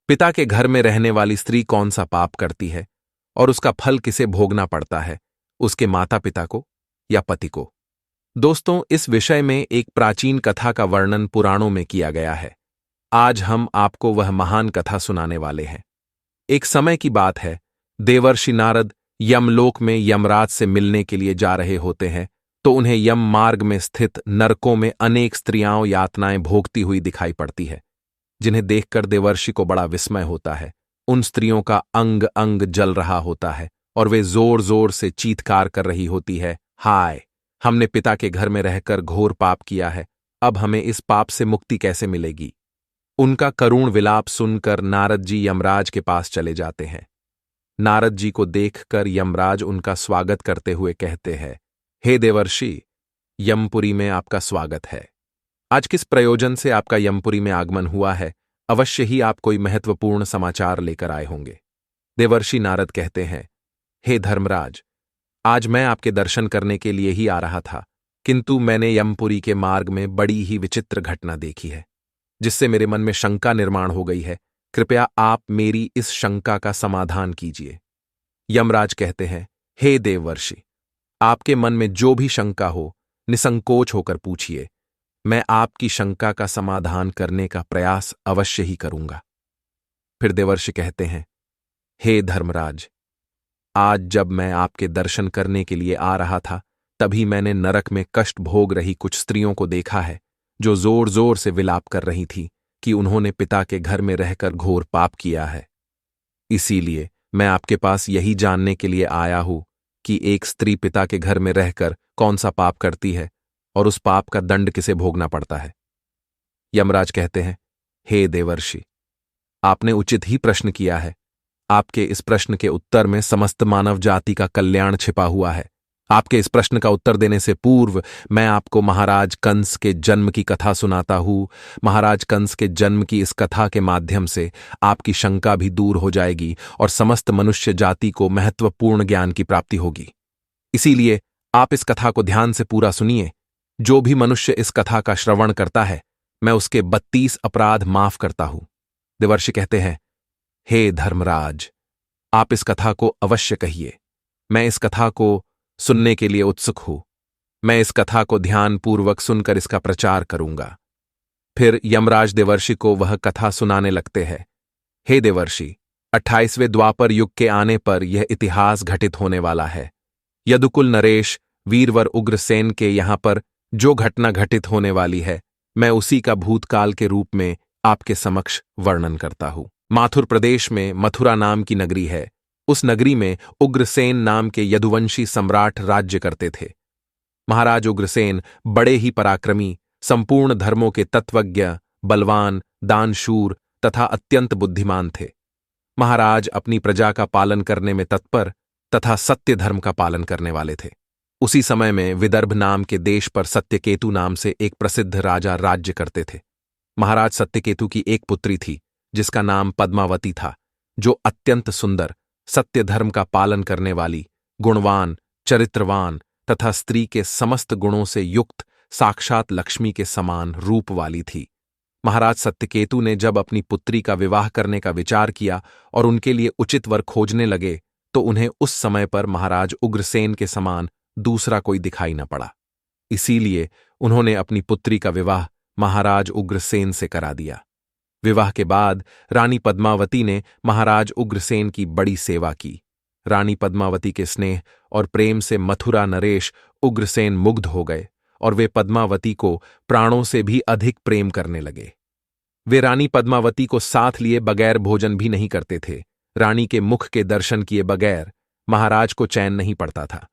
पिता के घर में रहने वाली स्त्री कौन सा पाप करती है और उसका फल किसे भोगना पड़ता है, उसके माता पिता को या पति को? दोस्तों, इस विषय में एक प्राचीन कथा का वर्णन पुराणों में किया गया है। आज हम आपको वह महान कथा सुनाने वाले हैं। एक समय की बात है, देवर्षि नारद यमलोक में यमराज से मिलने के लिए जा रहे होते हैं तो उन्हें यम मार्ग में स्थित नरकों में अनेक स्त्रियां यातनाएं भोगती हुई दिखाई पड़ती है, जिन्हें देखकर देवर्षि को बड़ा विस्मय होता है। उन स्त्रियों का अंग अंग जल रहा होता है और वे जोर जोर से चीत्कार कर रही होती है, हाय, हमने पिता के घर में रहकर घोर पाप किया है, अब हमें इस पाप से मुक्ति कैसे मिलेगी? उनका करुण विलाप सुनकर नारद जी यमराज के पास चले जाते हैं। नारद जी को देखकर यमराज उनका स्वागत करते हुए कहते हैं, हे देवर्षि, यमपुरी में आपका स्वागत है। आज किस प्रयोजन से आपका यमपुरी में आगमन हुआ है? अवश्य ही आप कोई महत्वपूर्ण समाचार लेकर आए होंगे। देवर्षि नारद कहते हैं, हे धर्मराज, आज मैं आपके दर्शन करने के लिए ही आ रहा था, किंतु मैंने यमपुरी के मार्ग में बड़ी ही विचित्र घटना देखी है, जिससे मेरे मन में शंका निर्माण हो गई है। कृपया आप मेरी इस शंका का समाधान कीजिए। यमराज कहते हैं, हे देवर्षि, आपके मन में जो भी शंका हो, निसंकोच होकर पूछिए। मैं आपकी शंका का समाधान करने का प्रयास अवश्य ही करूंगा। फिर देवर्षि कहते हैं, हे धर्मराज, आज जब मैं आपके दर्शन करने के लिए आ रहा था, तभी मैंने नरक में कष्ट भोग रही कुछ स्त्रियों को देखा है, जो जोर जोर से विलाप कर रही थी कि उन्होंने पिता के घर में रहकर घोर पाप किया है। इसीलिए मैं आपके पास यही जानने के लिए आया हूं कि एक स्त्री पिता के घर में रहकर कौन सा पाप करती है और उस पाप का दंड किसे भोगना पड़ता है। यमराज कहते हैं, हे देवर्षि, आपने उचित ही प्रश्न किया है। आपके इस प्रश्न के उत्तर में समस्त मानव जाति का कल्याण छिपा हुआ है। आपके इस प्रश्न का उत्तर देने से पूर्व मैं आपको महाराज कंस के जन्म की कथा सुनाता हूं। महाराज कंस के जन्म की इस कथा के माध्यम से आपकी शंका भी दूर हो जाएगी और समस्त मनुष्य जाति को महत्वपूर्ण ज्ञान की प्राप्ति होगी। इसीलिए आप इस कथा को ध्यान से पूरा सुनिए। जो भी मनुष्य इस कथा का श्रवण करता है, मैं उसके 32 अपराध माफ करता हूं। देवर्षि कहते हैं, हे धर्मराज, आप इस कथा को अवश्य कहिए। मैं इस कथा को सुनने के लिए उत्सुक हूं। मैं इस कथा को ध्यानपूर्वक सुनकर इसका प्रचार करूंगा। फिर यमराज देवर्षि को वह कथा सुनाने लगते हैं। हे देवर्षि, 28वें द्वापर युग के आने पर यह इतिहास घटित होने वाला है। यदुकुल नरेश वीरवर उग्रसेन के यहां पर जो घटना घटित होने वाली है, मैं उसी का भूतकाल के रूप में आपके समक्ष वर्णन करता हूं। माथुर प्रदेश में मथुरा नाम की नगरी है। उस नगरी में उग्रसेन नाम के यदुवंशी सम्राट राज्य करते थे। महाराज उग्रसेन बड़े ही पराक्रमी, संपूर्ण धर्मों के तत्वज्ञ, बलवान, दानशूर तथा अत्यंत बुद्धिमान थे। महाराज अपनी प्रजा का पालन करने में तत्पर तथा सत्य धर्म का पालन करने वाले थे। उसी समय में विदर्भ नाम के देश पर सत्यकेतु नाम से एक प्रसिद्ध राजा राज्य करते थे। महाराज सत्यकेतु की एक पुत्री थी, जिसका नाम पद्मावती था, जो अत्यंत सुंदर, सत्य धर्म का पालन करने वाली, गुणवान, चरित्रवान तथा स्त्री के समस्त गुणों से युक्त साक्षात लक्ष्मी के समान रूप वाली थी। महाराज सत्यकेतु ने जब अपनी पुत्री का विवाह करने का विचार किया और उनके लिए उचित वर खोजने लगे, तो उन्हें उस समय पर महाराज उग्रसेन के समान दूसरा कोई दिखाई न पड़ा। इसीलिए उन्होंने अपनी पुत्री का विवाह महाराज उग्रसेन से करा दिया। विवाह के बाद रानी पद्मावती ने महाराज उग्रसेन की बड़ी सेवा की। रानी पद्मावती के स्नेह और प्रेम से मथुरा नरेश उग्रसेन मुग्ध हो गए और वे पद्मावती को प्राणों से भी अधिक प्रेम करने लगे। वे रानी पद्मावती को साथ लिए बगैर भोजन भी नहीं करते थे। रानी के मुख के दर्शन किए बगैर महाराज को चैन नहीं पड़ता था।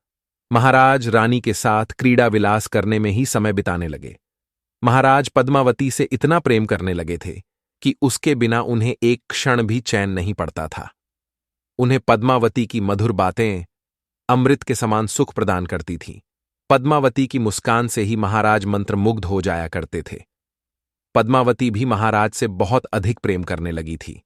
महाराज रानी के साथ क्रीड़ा विलास करने में ही समय बिताने लगे। महाराज पद्मावती से इतना प्रेम करने लगे थे कि उसके बिना उन्हें एक क्षण भी चैन नहीं पड़ता था। उन्हें पद्मावती की मधुर बातें अमृत के समान सुख प्रदान करती थीं। पद्मावती की मुस्कान से ही महाराज मंत्रमुग्ध हो जाया करते थे। पद्मावती भी महाराज से बहुत अधिक प्रेम करने लगी थी।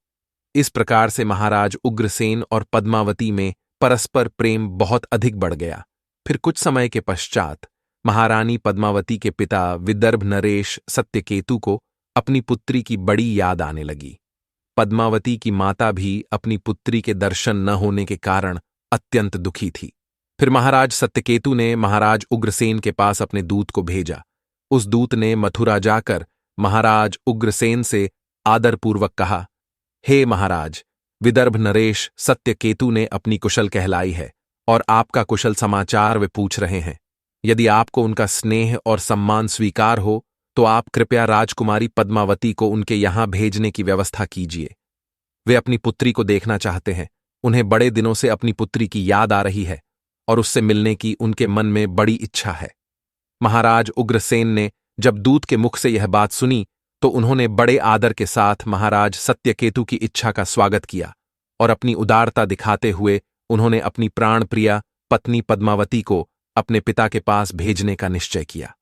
इस प्रकार से महाराज उग्रसेन और पद्मावती में परस्पर प्रेम बहुत अधिक बढ़ गया। फिर कुछ समय के पश्चात महारानी पद्मावती के पिता विदर्भ नरेश सत्यकेतु को अपनी पुत्री की बड़ी याद आने लगी। पद्मावती की माता भी अपनी पुत्री के दर्शन न होने के कारण अत्यंत दुखी थी। फिर महाराज सत्यकेतु ने महाराज उग्रसेन के पास अपने दूत को भेजा। उस दूत ने मथुरा जाकर महाराज उग्रसेन से आदरपूर्वक कहा, हे महाराज, विदर्भ नरेश सत्यकेतु ने अपनी कुशल कहलाई है और आपका कुशल समाचार वे पूछ रहे हैं। यदि आपको उनका स्नेह और सम्मान स्वीकार हो तो आप कृपया राजकुमारी पद्मावती को उनके यहां भेजने की व्यवस्था कीजिए। वे अपनी पुत्री को देखना चाहते हैं। उन्हें बड़े दिनों से अपनी पुत्री की याद आ रही है और उससे मिलने की उनके मन में बड़ी इच्छा है। महाराज उग्रसेन ने जब दूत के मुख से यह बात सुनी तो उन्होंने बड़े आदर के साथ महाराज सत्यकेतु की इच्छा का स्वागत किया और अपनी उदारता दिखाते हुए उन्होंने अपनी प्राणप्रिया पत्नी पद्मावती को अपने पिता के पास भेजने का निश्चय किया।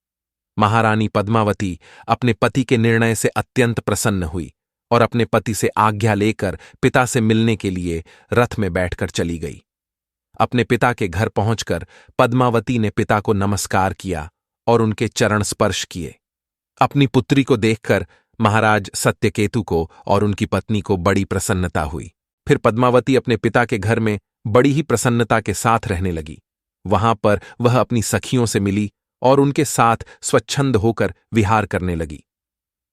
महारानी पद्मावती अपने पति के निर्णय से अत्यंत प्रसन्न हुई और अपने पति से आज्ञा लेकर पिता से मिलने के लिए रथ में बैठकर चली गई। अपने पिता के घर पहुंचकर पद्मावती ने पिता को नमस्कार किया और उनके चरण स्पर्श किए। अपनी पुत्री को देखकर महाराज सत्यकेतु को और उनकी पत्नी को बड़ी प्रसन्नता हुई। फिर पद्मावती अपने पिता के घर में बड़ी ही प्रसन्नता के साथ रहने लगी। वहां पर वह अपनी सखियों से मिली और उनके साथ स्वच्छंद होकर विहार करने लगी।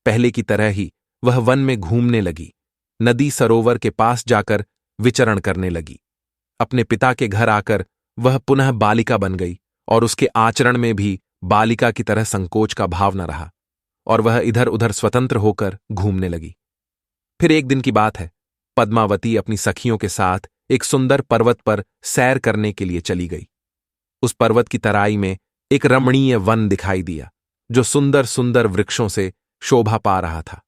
पहले की तरह ही वह वन में घूमने लगी, नदी सरोवर के पास जाकर विचरण करने लगी। अपने पिता के घर आकर वह पुनः बालिका बन गई और उसके आचरण में भी बालिका की तरह संकोच का भाव न रहा और वह इधर उधर स्वतंत्र होकर घूमने लगी। फिर एक दिन की बात है, पद्मावती अपनी सखियों के साथ एक सुंदर पर्वत पर सैर करने के लिए चली गई। उस पर्वत की तराई में एक रमणीय वन दिखाई दिया जो सुंदर सुंदर वृक्षों से शोभा पा रहा था।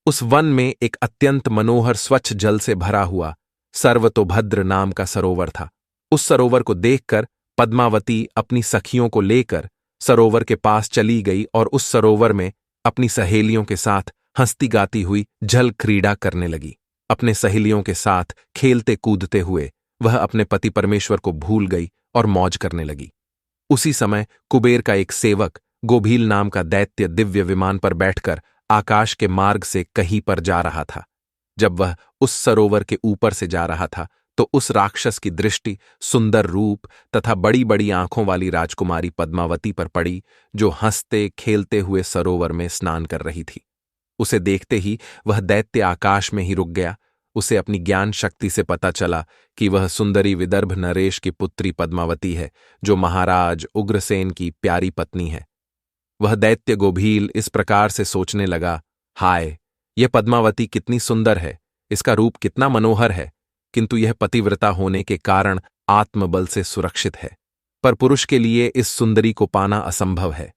उस वन में एक अत्यंत मनोहर स्वच्छ जल से भरा हुआ सर्वतोभद्र नाम का सरोवर था। उस सरोवर को देखकर पद्मावती अपनी सखियों को लेकर सरोवर के पास चली गई और उस सरोवर में अपनी सहेलियों के साथ हंसती गाती हुई जल क्रीड़ा करने लगी। अपने सहेलियों के साथ खेलते कूदते हुए वह अपने पति परमेश्वर को भूल गई और मौज करने लगी। उसी समय कुबेर का एक सेवक गोभील नाम का दैत्य दिव्य विमान पर बैठकर आकाश के मार्ग से कहीं पर जा रहा था। जब वह उस सरोवर के ऊपर से जा रहा था तो उस राक्षस की दृष्टि सुंदर रूप तथा बड़ी बड़ी आंखों वाली राजकुमारी पद्मावती पर पड़ी, जो हंसते खेलते हुए सरोवर में स्नान कर रही थी। उसे देखते ही वह दैत्य आकाश में ही रुक गया। उसे अपनी ज्ञान शक्ति से पता चला कि वह सुंदरी विदर्भ नरेश की पुत्री पद्मावती है, जो महाराज उग्रसेन की प्यारी पत्नी है। वह दैत्य गोभील इस प्रकार से सोचने लगा, हाय, यह पद्मावती कितनी सुंदर है, इसका रूप कितना मनोहर है, किंतु यह पतिव्रता होने के कारण आत्मबल से सुरक्षित है, पर पुरुष के लिए इस सुंदरी को पाना असंभव है।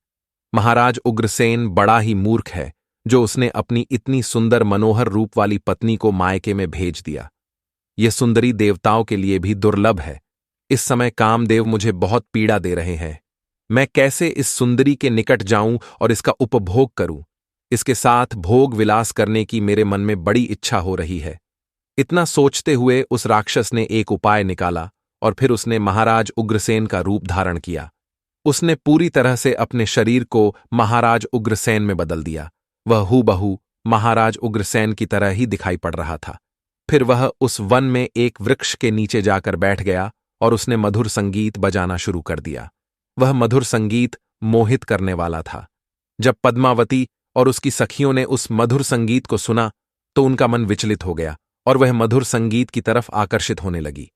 महाराज उग्रसेन बड़ा ही मूर्ख है जो उसने अपनी इतनी सुंदर मनोहर रूप वाली पत्नी को मायके में भेज दिया। यह सुंदरी देवताओं के लिए भी दुर्लभ है। इस समय कामदेव मुझे बहुत पीड़ा दे रहे हैं। मैं कैसे इस सुंदरी के निकट जाऊं और इसका उपभोग करूं? इसके साथ भोग विलास करने की मेरे मन में बड़ी इच्छा हो रही है। इतना सोचते हुए उस राक्षस ने एक उपाय निकाला और फिर उसने महाराज उग्रसेन का रूप धारण किया। उसने पूरी तरह से अपने शरीर को महाराज उग्रसेन में बदल दिया। वह हूबहू महाराज उग्रसेन की तरह ही दिखाई पड़ रहा था। फिर वह उस वन में एक वृक्ष के नीचे जाकर बैठ गया और उसने मधुर संगीत बजाना शुरू कर दिया। वह मधुर संगीत मोहित करने वाला था। जब पद्मावती और उसकी सखियों ने उस मधुर संगीत को सुना तो उनका मन विचलित हो गया और वह मधुर संगीत की तरफ आकर्षित होने लगी।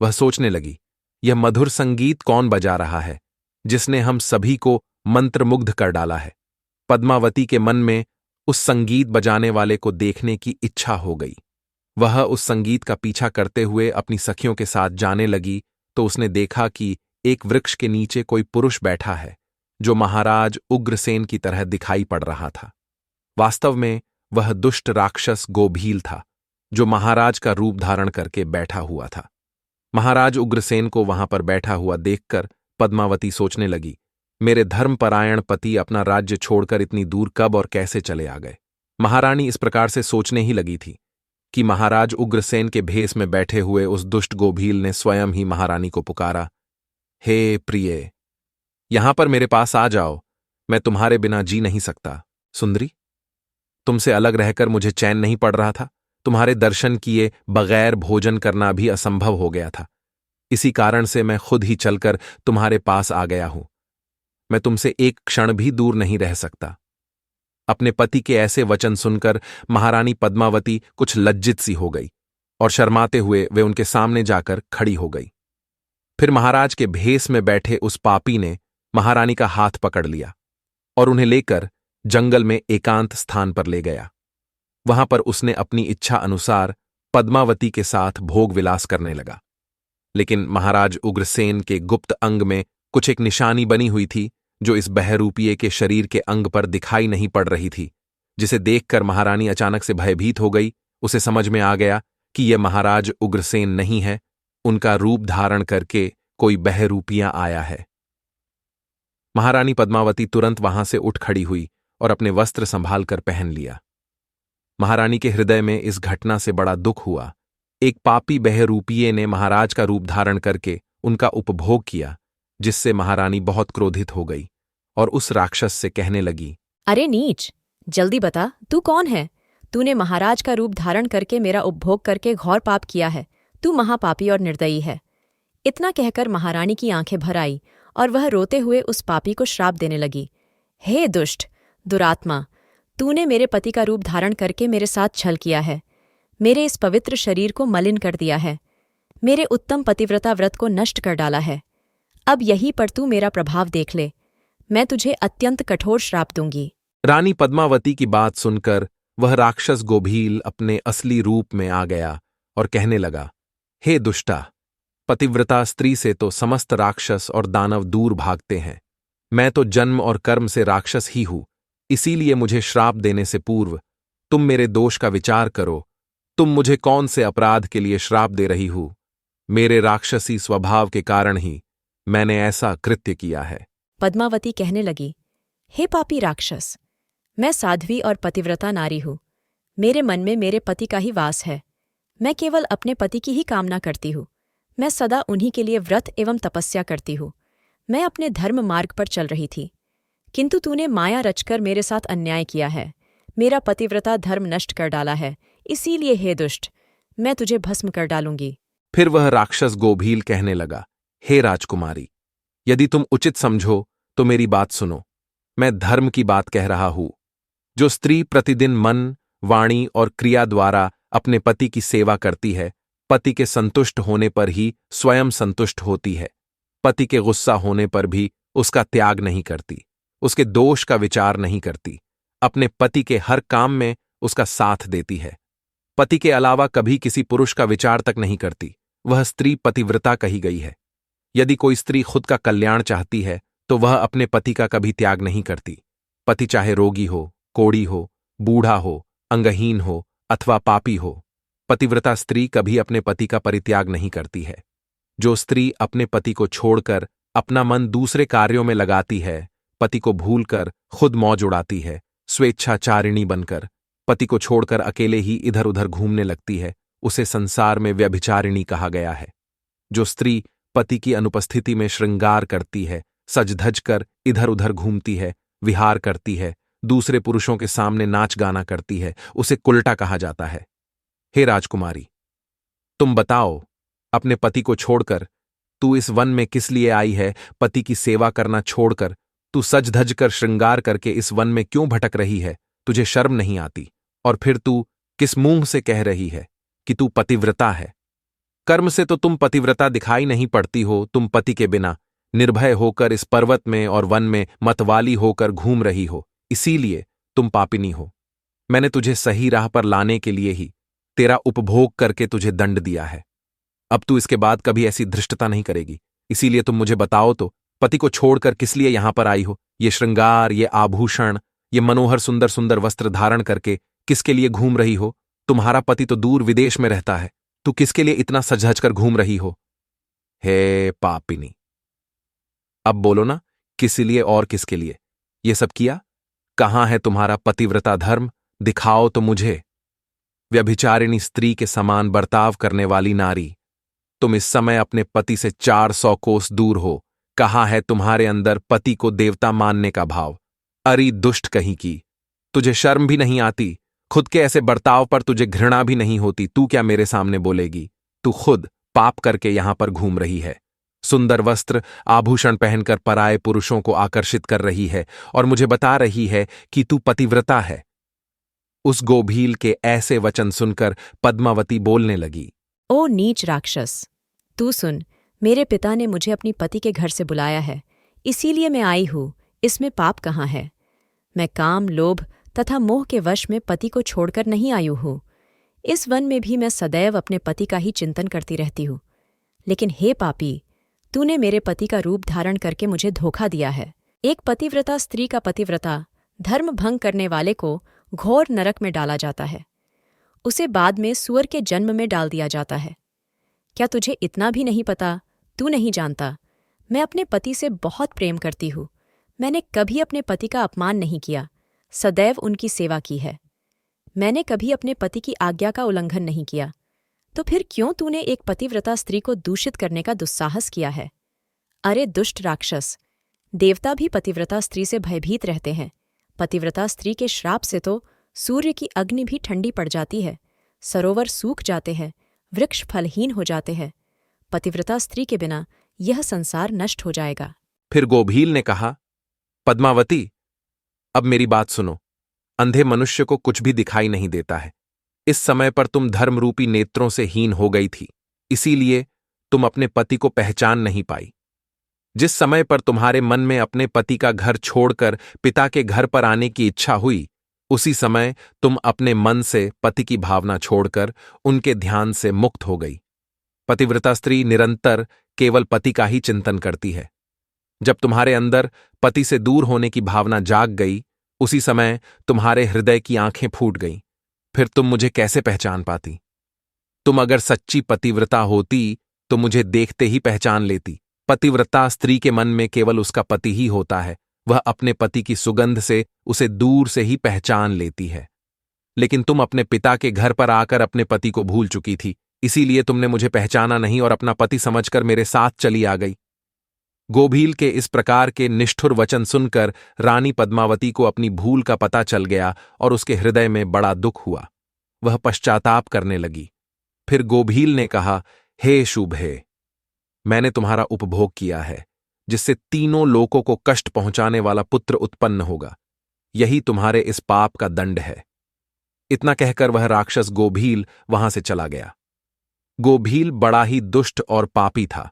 वह सोचने लगी, यह मधुर संगीत कौन बजा रहा है जिसने हम सभी को मंत्रमुग्ध कर डाला है? पद्मावती के मन में उस संगीत बजाने वाले को देखने की इच्छा हो गई। वह उस संगीत का पीछा करते हुए अपनी सखियों के साथ जाने लगी तो उसने देखा कि एक वृक्ष के नीचे कोई पुरुष बैठा है जो महाराज उग्रसेन की तरह दिखाई पड़ रहा था। वास्तव में वह दुष्ट राक्षस गोभील था जो महाराज का रूप धारण करके बैठा हुआ था। महाराज उग्रसेन को वहां पर बैठा हुआ देखकर पद्मावती सोचने लगी, मेरे धर्मपरायण पति अपना राज्य छोड़कर इतनी दूर कब और कैसे चले आ गए? महारानी इस प्रकार से सोचने ही लगी थी कि महाराज उग्रसेन के भेष में बैठे हुए उस दुष्ट गोभील ने स्वयं ही महारानी को पुकारा, हे प्रिय, यहां पर मेरे पास आ जाओ, मैं तुम्हारे बिना जी नहीं सकता। सुंदरी, तुमसे अलग रहकर मुझे चैन नहीं पड़ रहा था, तुम्हारे दर्शन किए बगैर भोजन करना भी असंभव हो गया था। इसी कारण से मैं खुद ही चलकर तुम्हारे पास आ गया हूं। मैं तुमसे एक क्षण भी दूर नहीं रह सकता। अपने पति के ऐसे वचन सुनकर महारानी पद्मावती कुछ लज्जित सी हो गई और शर्माते हुए वे उनके सामने जाकर खड़ी हो गई। फिर महाराज के भेष में बैठे उस पापी ने महारानी का हाथ पकड़ लिया और उन्हें लेकर जंगल में एकांत स्थान पर ले गया। वहां पर उसने अपनी इच्छा अनुसार पद्मावती के साथ भोग विलास करने लगा। लेकिन महाराज उग्रसेन के गुप्त अंग में कुछ एक निशानी बनी हुई थी जो इस बहरूपीय के शरीर के अंग पर दिखाई नहीं पड़ रही थी, जिसे देखकर महारानी अचानक से भयभीत हो गई। उसे समझ में आ गया कि यह महाराज उग्रसेन नहीं है, उनका रूप धारण करके कोई बहरूपिया आया है। महारानी पद्मावती तुरंत वहां से उठ खड़ी हुई और अपने वस्त्र संभाल कर पहन लिया। महारानी के हृदय में इस घटना से बड़ा दुख हुआ। एक पापी बहरूपीय ने महाराज का रूप धारण करके उनका उपभोग किया, जिससे महारानी बहुत क्रोधित हो गई और उस राक्षस से कहने लगी, अरे नीच, जल्दी बता, तू कौन है? तूने महाराज का रूप धारण करके मेरा उपभोग करके घोर पाप किया है। तू महापापी और निर्दयी है। इतना कहकर महारानी की आंखें भर आई और वह रोते हुए उस पापी को श्राप देने लगी। हे दुष्ट, दुरात्मा, तूने मेरे पति का रूप धारण करके मेरे साथ छल किया है, मेरे इस पवित्र शरीर को मलिन कर दिया है, मेरे उत्तम पतिव्रता व्रत को नष्ट कर डाला है। अब यहीं पर तू मेरा प्रभाव देख ले। मैं तुझे अत्यंत कठोर श्राप दूंगी। रानी पद्मावती की बात सुनकर वह राक्षस गोभील अपने असली रूप में आ गया और कहने लगा, हे दुष्टा, पतिव्रता स्त्री से तो समस्त राक्षस और दानव दूर भागते हैं। मैं तो जन्म और कर्म से राक्षस ही हूं, इसीलिए मुझे श्राप देने से पूर्व तुम मेरे दोष का विचार करो। तुम मुझे कौन से अपराध के लिए श्राप दे रही हो? मेरे राक्षसी स्वभाव के कारण ही मैंने ऐसा कृत्य किया है। पद्मावती कहने लगी, हे पापी राक्षस, मैं साध्वी और पतिव्रता नारी हूं। मेरे मन में मेरे पति का ही वास है। मैं केवल अपने पति की ही कामना करती हूँ। मैं सदा उन्हीं के लिए व्रत एवं तपस्या करती हूँ। मैं अपने धर्म मार्ग पर चल रही थी, किंतु तूने माया रचकर मेरे साथ अन्याय किया है, मेरा पतिव्रता धर्म नष्ट कर डाला है। इसीलिए हे दुष्ट, मैं तुझे भस्म कर डालूंगी। फिर वह राक्षस गोभील कहने लगा, हे राजकुमारी, यदि तुम उचित समझो तो मेरी बात सुनो। मैं धर्म की बात कह रहा हूं। जो स्त्री प्रतिदिन मन, वाणी और क्रिया द्वारा अपने पति की सेवा करती है, पति के संतुष्ट होने पर ही स्वयं संतुष्ट होती है। पति के गुस्सा होने पर भी उसका त्याग नहीं करती, उसके दोष का विचार नहीं करती, अपने पति के हर काम में उसका साथ देती है। पति के अलावा कभी किसी पुरुष का विचार तक नहीं करती, वह स्त्री पतिव्रता कही गई है। यदि कोई स्त्री खुद का कल्याण चाहती है तो वह अपने पति का कभी त्याग नहीं करती। पति चाहे रोगी हो, कोढ़ी हो, बूढ़ा हो, अंगहीन हो अथवा पापी हो, पतिव्रता स्त्री कभी अपने पति का परित्याग नहीं करती है। जो स्त्री अपने पति को छोड़कर अपना मन दूसरे कार्यों में लगाती है, पति को भूलकर खुद मौज उड़ाती है, स्वेच्छाचारिणी बनकर पति को छोड़कर अकेले ही इधर उधर घूमने लगती है, उसे संसार में व्यभिचारिणी कहा गया है। जो स्त्री पति की अनुपस्थिति में श्रृंगार करती है, सज धज कर इधर उधर घूमती है, विहार करती है, दूसरे पुरुषों के सामने नाच गाना करती है, उसे कुलटा कहा जाता है। हे राजकुमारी, तुम बताओ, अपने पति को छोड़कर तू इस वन में किस लिए आई है? पति की सेवा करना छोड़कर तू सज धज कर श्रृंगार करके इस वन में क्यों भटक रही है? तुझे शर्म नहीं आती? और फिर तू किस मुंह से कह रही है कि तू पतिव्रता है? कर्म से तो तुम पतिव्रता दिखाई नहीं पड़ती हो। तुम पति के बिना निर्भय होकर इस पर्वत में और वन में मतवाली होकर घूम रही हो, इसीलिए तुम पापिनी हो। मैंने तुझे सही राह पर लाने के लिए ही तेरा उपभोग करके तुझे दंड दिया है। अब तू इसके बाद कभी ऐसी धृष्टता नहीं करेगी। इसीलिए तुम मुझे बताओ तो, पति को छोड़कर किस लिए यहां पर आई हो? ये श्रृंगार, ये आभूषण, ये मनोहर सुंदर सुंदर वस्त्र धारण करके किसके लिए घूम रही हो? तुम्हारा पति तो दूर विदेश में रहता है, तू किसके लिए इतना सज-धज कर घूम रही हो? हे पापिनी, अब बोलो ना, किस लिए और किसके लिए ये सब किया? कहां है तुम्हारा पतिव्रता धर्म? दिखाओ तो मुझे। व्यभिचारिणी स्त्री के समान बर्ताव करने वाली नारी, तुम इस समय अपने पति से 400 कोस दूर हो। कहां है तुम्हारे अंदर पति को देवता मानने का भाव? अरी दुष्ट कहीं की, तुझे शर्म भी नहीं आती? खुद के ऐसे बर्ताव पर तुझे घृणा भी नहीं होती, तू क्या मेरे सामने बोलेगी? तू खुद पाप करके यहां पर घूम रही है, सुंदर वस्त्र आभूषण पहनकर पराये पुरुषों को आकर्षित कर रही है और मुझे बता रही है कि तू पतिव्रता है। उस गोभील के ऐसे वचन सुनकर पद्मावती बोलने लगी। ओ नीच राक्षस, तू सुन, मेरे पिता ने मुझे अपनी पति के घर से बुलाया है, इसीलिए मैं आई हूं। इसमें पाप कहाँ है? मैं काम, लोभ तथा मोह के वश में पति को छोड़कर नहीं आई हूं। इस वन में भी मैं सदैव अपने पति का ही चिंतन करती रहती हूं। लेकिन हे पापी, तूने मेरे पति का रूप धारण करके मुझे धोखा दिया है। एक पतिव्रता स्त्री का पतिव्रता धर्म भंग करने वाले को घोर नरक में डाला जाता है, उसे बाद में सूअर के जन्म में डाल दिया जाता है। क्या तुझे इतना भी नहीं पता? तू नहीं जानता, मैं अपने पति से बहुत प्रेम करती हूँ। मैंने कभी अपने पति का अपमान नहीं किया, सदैव उनकी सेवा की है। मैंने कभी अपने पति की आज्ञा का उल्लंघन नहीं किया। तो फिर क्यों तूने एक पतिव्रता स्त्री को दूषित करने का दुस्साहस किया है? अरे दुष्ट राक्षस, देवता भी पतिव्रता स्त्री से भयभीत रहते हैं। पतिव्रता स्त्री के श्राप से तो सूर्य की अग्नि भी ठंडी पड़ जाती है, सरोवर सूख जाते हैं, वृक्ष फलहीन हो जाते हैं। पतिव्रता स्त्री के बिना यह संसार नष्ट हो जाएगा। फिर गोभील ने कहा, पद्मावती, अब मेरी बात सुनो। अंधे मनुष्य को कुछ भी दिखाई नहीं देता है। इस समय पर तुम धर्मरूपी नेत्रों से हीन हो गई थी, इसीलिए तुम अपने पति को पहचान नहीं पाई। जिस समय पर तुम्हारे मन में अपने पति का घर छोड़कर पिता के घर पर आने की इच्छा हुई, उसी समय तुम अपने मन से पति की भावना छोड़कर उनके ध्यान से मुक्त हो गई। पतिव्रता स्त्री निरंतर केवल पति का ही चिंतन करती है। जब तुम्हारे अंदर पति से दूर होने की भावना जाग गई, उसी समय तुम्हारे हृदय की आंखें फूट गईं। फिर तुम मुझे कैसे पहचान पाती? तुम अगर सच्ची पतिव्रता होती तो मुझे देखते ही पहचान लेती। पतिव्रता स्त्री के मन में केवल उसका पति ही होता है, वह अपने पति की सुगंध से उसे दूर से ही पहचान लेती है। लेकिन तुम अपने पिता के घर पर आकर अपने पति को भूल चुकी थी, इसीलिए तुमने मुझे पहचाना नहीं और अपना पति समझकर मेरे साथ चली आ गई। गोभील के इस प्रकार के निष्ठुर वचन सुनकर रानी पद्मावती को अपनी भूल का पता चल गया और उसके हृदय में बड़ा दुख हुआ। वह पश्चाताप करने लगी। फिर गोभील ने कहा, हे शुभे, मैंने तुम्हारा उपभोग किया है, जिससे तीनों लोकों को कष्ट पहुंचाने वाला पुत्र उत्पन्न होगा। यही तुम्हारे इस पाप का दंड है। इतना कहकर वह राक्षस गोभील वहां से चला गया। गोभील बड़ा ही दुष्ट और पापी था।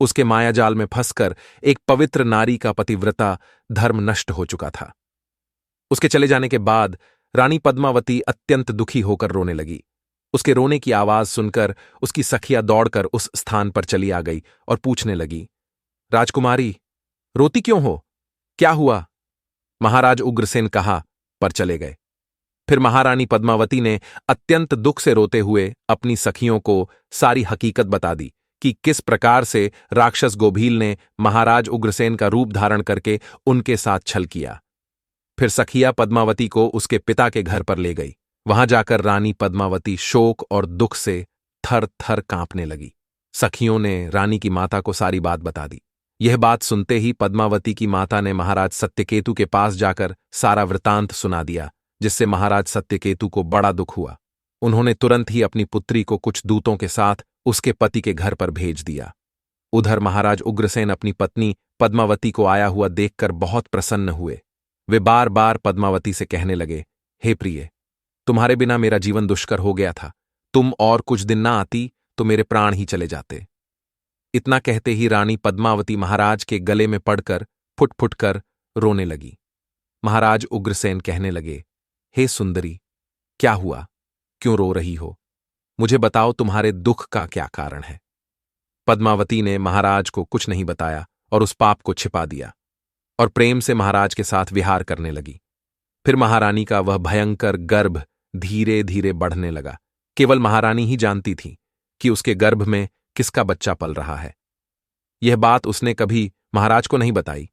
उसके मायाजाल में फंसकर एक पवित्र नारी का पतिव्रता धर्म नष्ट हो चुका था। उसके चले जाने के बाद रानी पद्मावती अत्यंत दुखी होकर रोने लगी। उसके रोने की आवाज सुनकर उसकी सखिया दौड़कर उस स्थान पर चली आ गई और पूछने लगी, राजकुमारी, रोती क्यों हो? क्या हुआ? महाराज उग्रसेन कहा पर चले गए। फिर महारानी पद्मावती ने अत्यंत दुख से रोते हुए अपनी सखियों को सारी हकीकत बता दी कि किस प्रकार से राक्षस गोभील ने महाराज उग्रसेन का रूप धारण करके उनके साथ छल किया। फिर सखिया पद्मावती को उसके पिता के घर पर ले गई। वहां जाकर रानी पद्मावती शोक और दुख से थर थर कांपने लगी। सखियों ने रानी की माता को सारी बात बता दी। यह बात सुनते ही पद्मावती की माता ने महाराज सत्यकेतु के पास जाकर सारा वृतांत सुना दिया, जिससे महाराज सत्यकेतु को बड़ा दुख हुआ। उन्होंने तुरंत ही अपनी पुत्री को कुछ दूतों के साथ उसके पति के घर पर भेज दिया। उधर महाराज उग्रसेन अपनी पत्नी पद्मावती को आया हुआ देखकर बहुत प्रसन्न हुए। वे बार बार पद्मावती से कहने लगे, हे प्रिय, तुम्हारे बिना मेरा जीवन दुष्कर हो गया था। तुम और कुछ दिन ना आती तो मेरे प्राण ही चले जाते। इतना कहते ही रानी पद्मावती महाराज के गले में पड़कर फुट फुट कर रोने लगी। महाराज उग्रसेन कहने लगे, हे सुंदरी, क्या हुआ? क्यों रो रही हो? मुझे बताओ, तुम्हारे दुख का क्या कारण है? पद्मावती ने महाराज को कुछ नहीं बताया और उस पाप को छिपा दिया और प्रेम से महाराज के साथ विहार करने लगी। फिर महारानी का वह भयंकर गर्भ धीरे धीरे बढ़ने लगा। केवल महारानी ही जानती थी कि उसके गर्भ में किसका बच्चा पल रहा है। यह बात उसने कभी महाराज को नहीं बताई।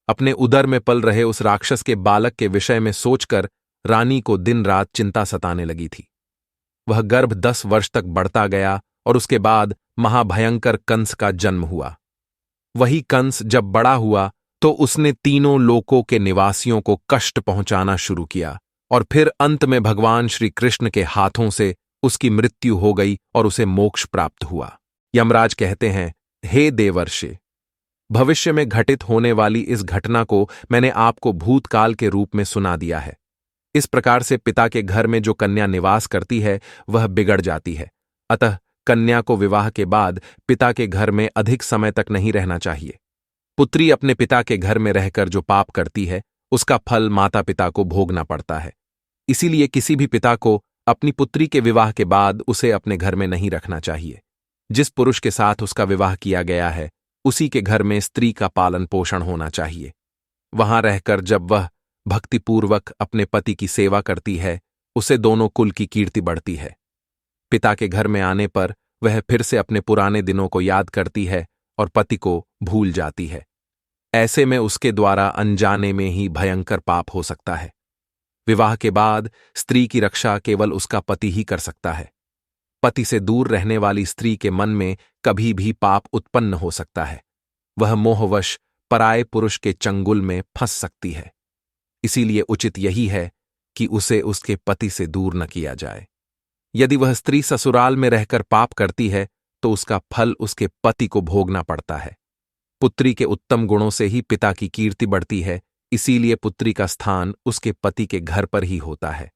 अपने उदर में पल रहे उस राक्षस के बालक के विषय में सोचकर रानी को दिन रात चिंता सताने लगी थी। वह गर्भ 10 वर्ष तक बढ़ता गया और उसके बाद महाभयंकर कंस का जन्म हुआ। वही कंस जब बड़ा हुआ तो उसने तीनों लोकों के निवासियों को कष्ट पहुंचाना शुरू किया और फिर अंत में भगवान श्री कृष्ण के हाथों से उसकी मृत्यु हो गई और उसे मोक्ष प्राप्त हुआ। यमराज कहते हैं, हे देवर्षि, भविष्य में घटित होने वाली इस घटना को मैंने आपको भूतकाल के रूप में सुना दिया है। इस प्रकार से पिता के घर में जो कन्या निवास करती है वह बिगड़ जाती है। अतः कन्या को विवाह के बाद पिता के घर में अधिक समय तक नहीं रहना चाहिए। पुत्री अपने पिता के घर में रहकर जो पाप करती है उसका फल माता पिता को भोगना पड़ता है। इसीलिए किसी भी पिता को अपनी पुत्री के विवाह के बाद उसे अपने घर में नहीं रखना चाहिए। जिस पुरुष के साथ उसका विवाह किया गया है उसी के घर में स्त्री का पालन पोषण होना चाहिए। वहां रहकर जब वह भक्तिपूर्वक अपने पति की सेवा करती है उसे दोनों कुल की कीर्ति बढ़ती है। पिता के घर में आने पर वह फिर से अपने पुराने दिनों को याद करती है और पति को भूल जाती है। ऐसे में उसके द्वारा अनजाने में ही भयंकर पाप हो सकता है। विवाह के बाद स्त्री की रक्षा केवल उसका पति ही कर सकता है। पति से दूर रहने वाली स्त्री के मन में कभी भी पाप उत्पन्न हो सकता है। वह मोहवश पराये पुरुष के चंगुल में फंस सकती है। इसीलिए उचित यही है कि उसे उसके पति से दूर न किया जाए। यदि वह स्त्री ससुराल में रहकर पाप करती है तो उसका फल उसके पति को भोगना पड़ता है। पुत्री के उत्तम गुणों से ही पिता की कीर्ति बढ़ती है, इसीलिए पुत्री का स्थान उसके पति के घर पर ही होता है।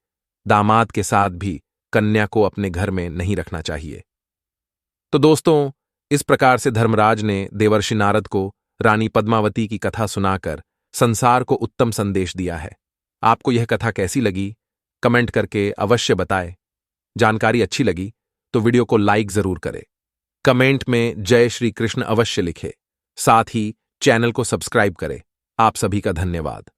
दामाद के साथ भी कन्या को अपने घर में नहीं रखना चाहिए। तो दोस्तों, इस प्रकार से धर्मराज ने देवर्षि नारद को रानी पद्मावती की कथा सुनाकर संसार को उत्तम संदेश दिया है। आपको यह कथा कैसी लगी कमेंट करके अवश्य बताएं। जानकारी अच्छी लगी तो वीडियो को लाइक जरूर करें। कमेंट में जय श्री कृष्ण अवश्य लिखें। साथ ही चैनल को सब्सक्राइब करें। आप सभी का धन्यवाद।